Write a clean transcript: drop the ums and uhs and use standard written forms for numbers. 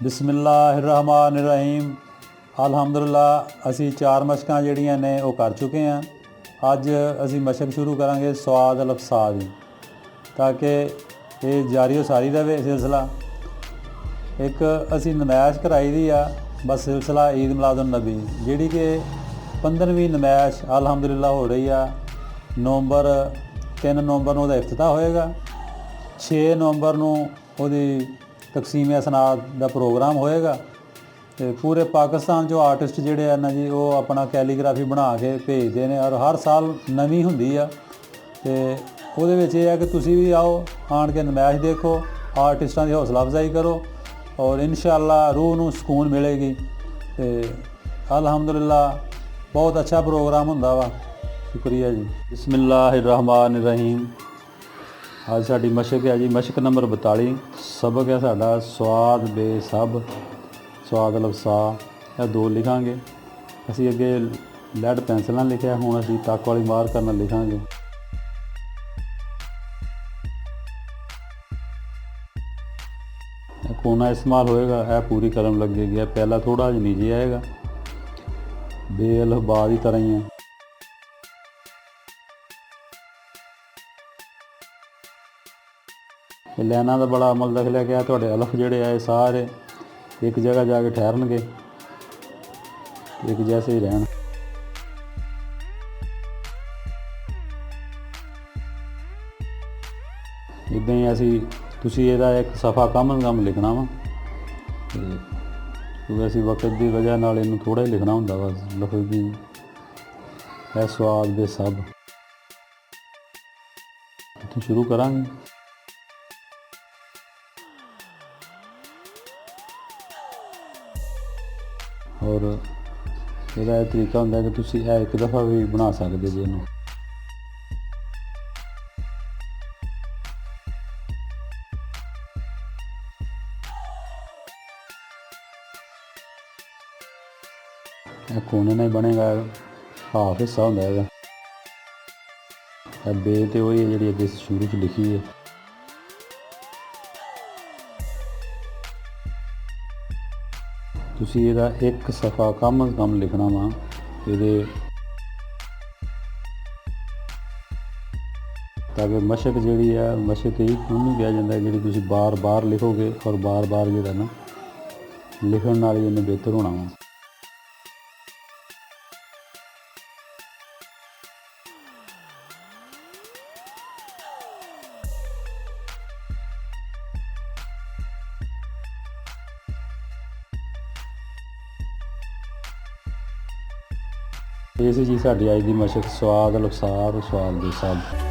बिस्मिल्लाहिर्रहमानिर्रहीम। अल्हम्दुलिल्लाह असी 4 मशकां जिहड़ियां ने वो कर चुके हैं। अज असी मशक शुरू करांगे स्वाद अल्फसा दी, ताकि ये जारी सारी रहे सिलसिला। एक असी नमैश कराई दी आ बस सिलसिला ईद मिलादुन नबी, जिहड़ी कि 15वीं नमैश अल्हम्दुलिल्लाह हो रही आ। नवंबर 3 नवंबर नूं इफ्तिताह होएगा। 6 नवंबर नूं ओहदी तकसीम असनाद का प्रोग्राम होएगा। तो पूरे पाकिस्तान जो आर्टिस्ट जोड़े हैं ना जी, वो अपना कैलीग्राफी बना के भेजते हैं और हर साल नवी होंगी आ। तो वो है कि तुसी भी आओ, आन के नमैश देखो, आर्टिस्टां की हौसला अफजाई करो और इंशाअल्लाह रूह नूं सुकून मिलेगी। तो अल्हम्दुलिल्लाह बहुत अच्छा प्रोग्राम होंदा वा। शुक्रिया जी। बिस्मिल्लाहिर्रहमानिर्रहीम। आज साडी मशक है जी, मशक नंबर 42। सबक है साडा स्वाद बे सब, स्वाद अल्फसा। यह 2 लिखांगे असी। अगे लैड पेंसिल नाल लिखिया, हुण असी तक वाली मार्कर नाल लिखांगे। कोना इस्तेमाल होएगा, यह पूरी कलम लगेगी। यह पहला थोड़ा जिहा नीचे आएगा, बे अल्फ बा की तरह ही है। लाइनां का बड़ा अमल दख लिया गया। तुहाडे अल्फ जिहड़े आए सारे एक जगह जाके ठहरनगे, एक जैसे ही रहन। इदां ही असी तुसी इहदा एक सफ़ा कम लिखना वा, क्योंकि असी वक्त की वजह नाल इहनूं थोड़ा ही लिखना हुंदा वा। लफ्ज़ भी है स्वाद दे सब। इत्थों शुरू करांगे। और ਇਹਦਾ ਇਹ तरीका ਹੁੰਦਾ कि तुसी एक दफ़ा भी बना सकते जी ਇਹਨੂੰ। ਇਹ ਕੋਨੇ ਨਾਲ ਬਣेगा, हाफ हिस्सा ਹੁੰਦਾ ਇਹਦਾ। ਇਹ ਬੇ ਤੇ ਉਹੀ ਹੈ ਜਿਹੜੀ ਅੱਗੇ ਸ਼ੁਰੂ 'ਚ ਲਿਖੀ ਹੈ। ਤੁਸੀਂ ਇਹਦਾ एक सफ़ा कम अज़ कम लिखना वा। ਇਹਦੇ ताकि मशक जी है, मशक ही ਉਹਨੂੰ ਕਿਹਾ ਜਾਂਦਾ ਜਿਹੜੀ ਤੁਸੀਂ बार-बार लिखोगे और बार-बार ਜਿਹੜਾ ना लिखण ਨਾਲ ही ਇਹਨੇ ਬਿਹਤਰ होना वा। ਇਹ ਸੀ ਜੀ ਸਾਡੀ ਅੱਜ ਦੀ ਮਸ਼ਕ स्वाद अल्फसा और स्वाद दे सब।